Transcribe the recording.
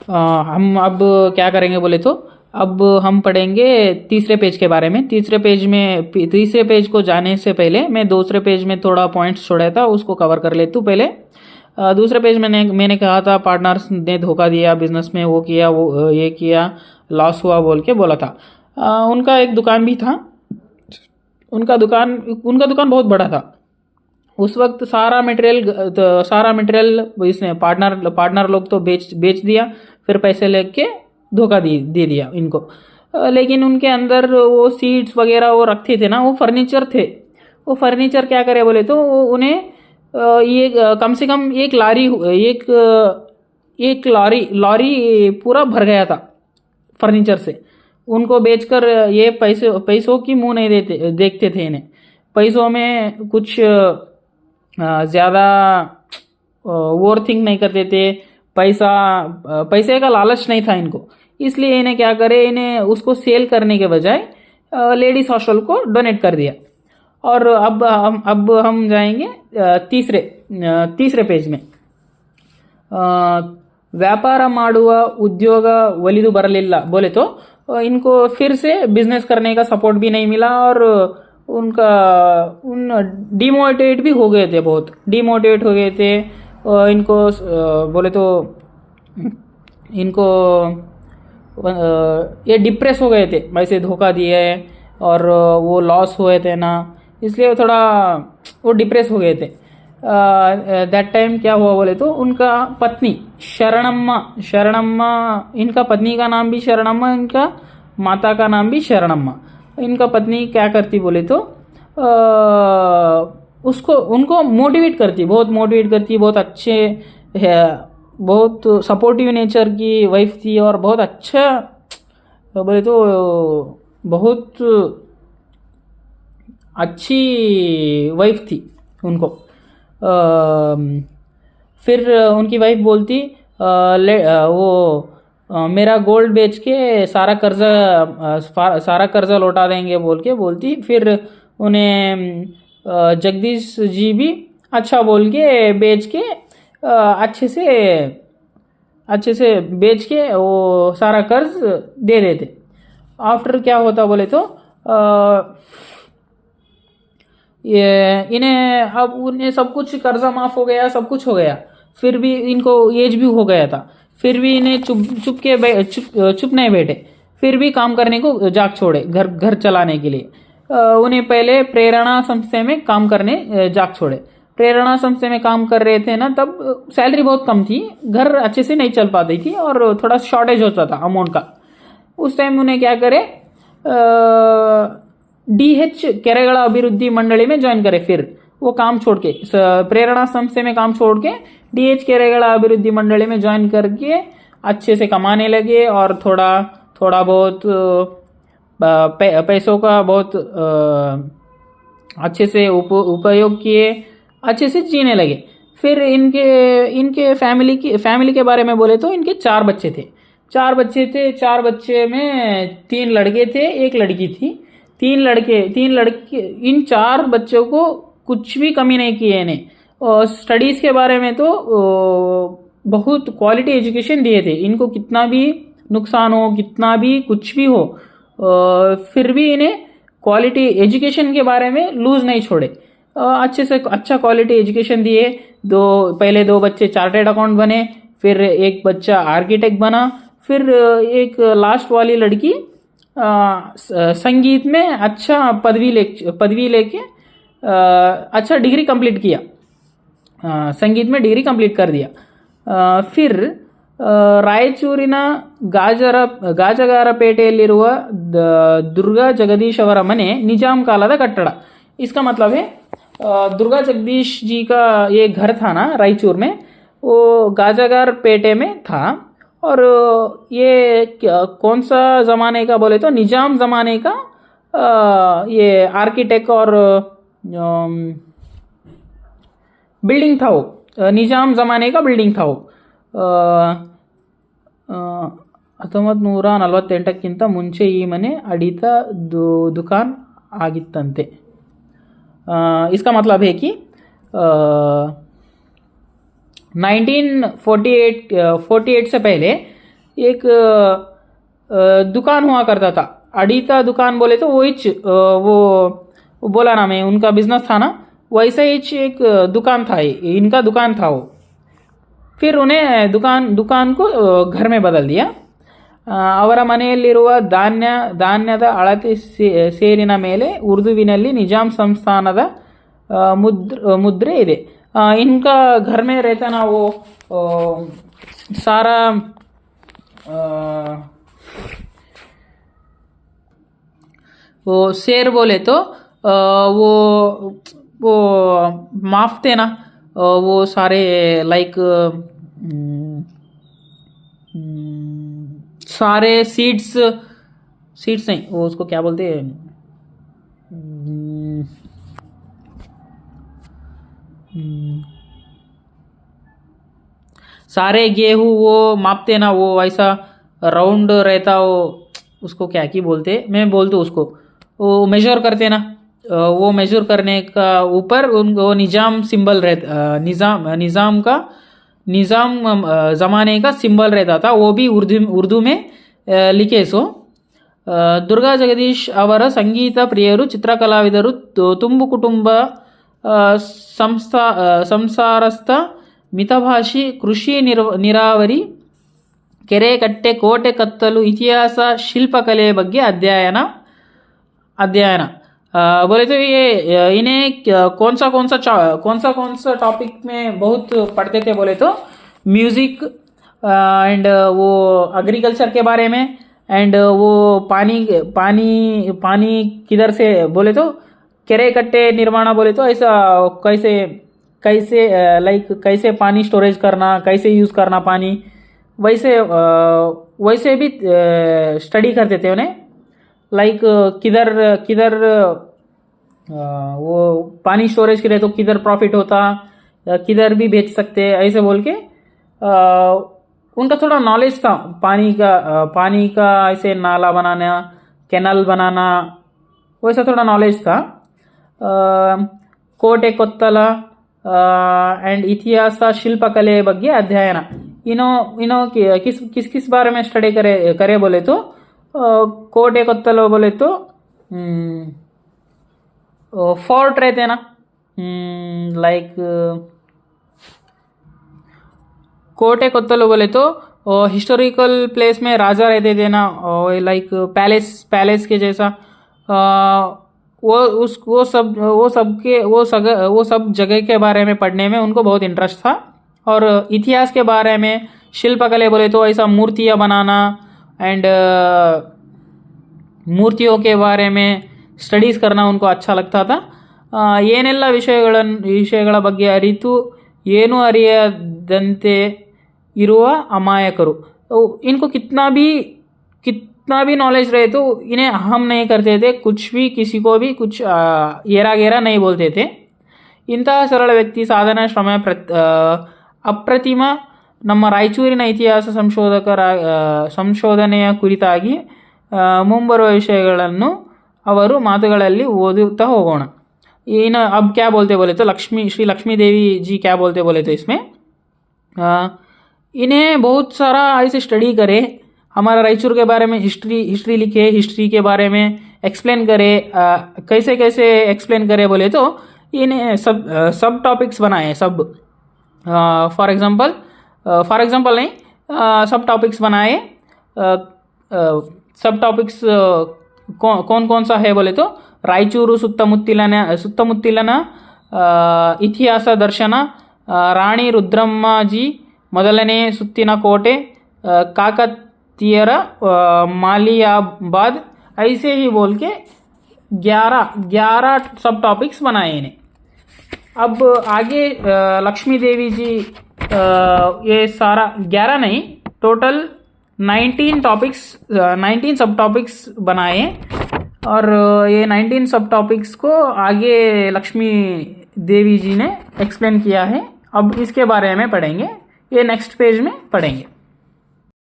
हम अब क्या करेंगे बोले तो अब हम पढ़ेंगे तीसरे पेज के बारे में। तीसरे पेज को जाने से पहले मैं दूसरे पेज में थोड़ा पॉइंट्स छोड़ा था, उसको कवर कर लेता हूँ पहले। दूसरे पेज में मैंने कहा था पार्टनर्स ने धोखा दिया बिजनेस में, वो किया, वो ये किया, लॉस हुआ बोल के बोला था। उनका एक दुकान भी था। उनका दुकान बहुत बड़ा था। उस वक्त सारा मटेरियल इसने पार्टनर लोग तो बेच दिया, फिर पैसे लेके धोखा दे दिया इनको। लेकिन उनके अंदर वो सीड्स वगैरह वो रखते थे ना, वो फर्नीचर थे। वो फर्नीचर क्या करे बोले तो उन्हें ये कम से कम एक लॉरी पूरा भर गया था फर्नीचर से। उनको बेचकर ये पैसों की मुंह नहीं देखते थे इन्हें। पैसों में कुछ ज़्यादा ओवर थिंक नहीं करते थे। पैसे का लालच नहीं था इनको, इसलिए इन्हें क्या करे, इन्हें उसको सेल करने के बजाय लेडीज हॉस्टल को डोनेट कर दिया। और अब हम जाएंगे तीसरे पेज में। ವ್ಯಾಪಾರ ಮಾಡುವ उद्योग ಒಲಿದು ಬರಲಿಲ್ಲ बोले तो इनको फिर से बिजनेस करने का सपोर्ट भी नहीं मिला, और उन डिमोटिवेट भी हो गए थे, बहुत डिमोटिवेट हो गए थे। इनको बोले तो इनको ये डिप्रेस हो गए थे, वैसे धोखा दिए और वो लॉस हुए थे ना, इसलिए थोड़ा वो डिप्रेस हो गए थे। दैट टाइम क्या हुआ बोले तो उनका पत्नी शरणम्मा, इनका पत्नी का नाम भी शरणम्मा, इनका माता का नाम भी शरणम्मा। इनका पत्नी क्या करती बोले तो उनको बहुत मोटिवेट करती, बहुत अच्छे है, बहुत सपोर्टिव नेचर की वाइफ थी, और बहुत अच्छा बोले तो बहुत अच्छी वाइफ थी उनको। फिर उनकी वाइफ बोलती मेरा गोल्ड बेच के सारा कर्जा लौटा देंगे बोल के बोलती। फिर उन्हें जगदीश जी भी अच्छा बोल के बेच के अच्छे से बेच के वो सारा कर्ज दे देते। आफ्टर क्या होता बोले तो उन्हें सब कुछ कर्जा माफ हो गया, सब कुछ हो गया। फिर भी इनको एज भी हो गया था, फिर भी इन्हें चुप नहीं बैठे, फिर भी काम करने को जाग छोड़े घर चलाने के लिए। उन्हें पहले प्रेरणा संस्था में काम करने जाग छोड़े। प्रेरणा संस्था में काम कर रहे थे ना, तब सैलरी बहुत कम थी, घर अच्छे से नहीं चल पाती थी, और थोड़ा शॉर्टेज होता था अमाउंट का। उस टाइम उन्हें क्या करे, DH केरगड़ा अभिवृद्धि मंडली में ज्वाइन करे। फिर वो काम छोड़ के प्रेरणा संस्था में काम छोड़ के DH केरगड़ा अभिवृद्धि मंडली में ज्वाइन करके अच्छे से कमाने लगे, और थोड़ा बहुत पैसों का बहुत अच्छे से उपयोग किए, अच्छे से जीने लगे। फिर इनके फैमिली के बारे में बोले तो इनके 4 बच्चे थे। 4 बच्चे में 3 लड़के थे, 1 लड़की थी। 3 लड़के इन 4 बच्चों को कुछ भी कमी नहीं की है इन्हें। और स्टडीज़ के बारे में तो बहुत क्वालिटी एजुकेशन दिए थे इनको। कितना भी नुकसान हो, कितना भी कुछ भी हो, फिर भी इन्हें क्वालिटी एजुकेशन के बारे में लूज नहीं छोड़े। अच्छे से अच्छा क्वालिटी एजुकेशन दिए। पहले 2 बच्चे चार्टेड अकाउंट बने, फिर 1 बच्चा आर्किटेक्ट बना, फिर एक लास्ट वाली लड़की संगीत में अच्छा पदवी लेके अच्छा डिग्री कंप्लीट किया, संगीत में डिग्री कंप्लीट कर दिया। फिर ರಾಯಚೂರಿನ ಗಾಜಗಾರಪೇಟೆಯಲ್ಲಿರುವ दुर्गा जगदीश ಅವರ ಮನೆ निजाम कालದ कट्टड़। इसका मतलब है दुर्गा जगदीश जी का ये घर था ना रायचूर में, वो गाजागार पेटे में था। और ये कौन सा ज़माने का बोले तो निजाम ज़माने का ये आर्किटेक्ट और बिल्डिंग था वो, निजाम ज़माने का बिल्डिंग था वो। 1948ಕ್ಕಿಂತ ಮುಂಚೆ ಈ ಮನೆ ಅಡಿತ दुकान ಆಗಿತ್ತಂತೆ। इसका मतलब है कि 1948 से पहले एक दुकान हुआ करता था। अडीता दुकान बोले तो वो बोला ना मैं, उनका बिजनेस था ना, वैसे ही एक दुकान था, इनका दुकान था वो। फिर उन्हें दुकान को घर में बदल दिया। ಅವರ ಮನೆಯಲ್ಲಿರುವ ಧಾನ್ಯದ ಅಳತೆ ಸೇರಿನ ಮೇಲೆ ಉರ್ದುವಿನಲ್ಲಿ ನಿಜಾಂ ಸಂಸ್ಥಾನದ ಮುದ್ರೆ ಇದೆ। इनका घर में रहता ना वो सारा वो शेर बोले तो वो वो माफ थे ना, वो सारे लाइक सारे सीड्स नहीं, वो उसको क्या बोलते हैं, सारे गेहूं वो मापते ना, वो ऐसा राउंड रहता, वो उसको क्या की बोलते, मैं बोल दूँ उसको, वो मेजर करते ना, वो मेजर करने का ऊपर उनको निजाम सिंबल रहता, निजाम ज़माने का सिंबल रहता था, वो भी उर्दू में लिखे सो। ದುರ್ಗಾ ಜಗದೀಶ್ ಅವರ ಸಂಗೀತ ಪ್ರಿಯರು, ಚಿತ್ರಕಲಾವಿದರು, ತುಂಬು ಕುಟುಂಬ, ಸಂಸಾರಸ್ಥ, ಮಿತಭಾಷಿ, ಕೃಷಿ, ನೀರಾವರಿ, ಕೆರೆ ಕಟ್ಟೆ, ಕೋಟೆ ಕತ್ತಲು, ಇತಿಹಾಸ, ಶಿಲ್ಪಕಲೆ ಬಗ್ಗೆ अध्ययन बोले तो ये इन्हें कौन सा टॉपिक में बहुत पढ़ते थे बोले तो म्यूजिक एंड वो एग्रीकल्चर के बारे में, एंड वो पानी किधर से बोले तो केरे कट्टे निर्माण बोले तो ऐसा कैसे लाइक कैसे पानी स्टोरेज करना, कैसे यूज़ करना पानी, वैसे भी स्टडी करते थे उन्हें, लाइक किधर वो पानी स्टोरेज के लिए तो किधर प्रॉफिट होता, किधर भी बेच सकते, ऐसे बोल के उनका थोड़ा नॉलेज था पानी का ऐसे नाला बनाना, कैनल बनाना, वैसा थोड़ा नॉलेज था। ಕೋಟೆ ಕೊತ್ತಲ एंड इतिहास शिल्पकले ಬಗ್ಗೆ अध्ययन, इनो किस बारे में स्टडी करे बोले तो ಕೋಟೆ ಕೊತ್ತಲ बोले तो फोर्ट रहते ना, लाइक कोटे कोत्तलो बोले तो हिस्टोरिकल प्लेस में राजा रहते थे ना, लाइक पैलेस के जैसा, वो सब जगह के बारे में पढ़ने में उनको बहुत इंटरेस्ट था। और इतिहास के बारे में शिल्पकले बोले तो ऐसा मूर्तियाँ बनाना एंड मूर्तियों के बारे में स्टडीज़ करना उनको अच्छा लगता था। ಏನೆಲ್ಲ ವಿಷಯಗಳ ಬಗ್ಗೆ ಅರಿತು ಏನೂ ಅರಿಯದಂತೆ इरुव अमायकरु, इनको कितना भी नॉलेज रहे तो इन्हें अहम नहीं करते थे, कुछ भी किसी को भी कुछ येरा गेरा नहीं बोलते थे। इंತಹ सरल व्यक्ति साधना श्रम अप्रतिम ನಮ್ಮ ರಾಯಚೂರಿನ ಇತಿಹಾಸ ಸಂಶೋಧನೆಯ ಕುರಿತಾಗಿ ಮುಂಬರುವ ವಿಷಯಗಳನ್ನು ಅವರು ಮಾತುಗಳಲ್ಲಿ ಓದುತ್ತಾ ಹೋಗೋಣ। इन अब क्या बोलते बोले तो श्री लक्ष्मी देवी जी क्या बोलते बोले तो इसमें इन्हें बहुत सारा ऐसे स्टडी करे, हमारा रायचूर के बारे में हिस्ट्री लिखे, हिस्ट्री के बारे में एक्सप्लेन करे, कैसे एक्सप्लेन करे बोले तो इन्हें सब टॉपिक्स बनाए, सब फॉर एग्जांपल नहीं, सब टॉपिक्स बनाए। सब टॉपिक्स कौन सा है बोले तो ರಾಯಚೂರು ಸುತ್ತಮುತ್ತಲಿನ ಇತಿಹಾಸ ದರ್ಶನ, ರಾಣಿ ರುದ್ರಮ್ಮಾಜಿ ಮೊದಲನೇ ಸುತ್ತಿನ ಕೋಟೆ, काकतीयर मालियाबाद, ऐसे ही बोल के 11 सब टॉपिक्स बनाए इन्हें। अब आगे लक्ष्मी देवी जी ये सारा 11 नहीं, टोटल 19 सब टॉपिक्स बनाए, और ये 19 सब टॉपिक्स को आगे लक्ष्मी देवी जी ने एक्सप्लेन किया है। अब इसके बारे में पढ़ेंगे, ये नेक्स्ट पेज में पढ़ेंगे।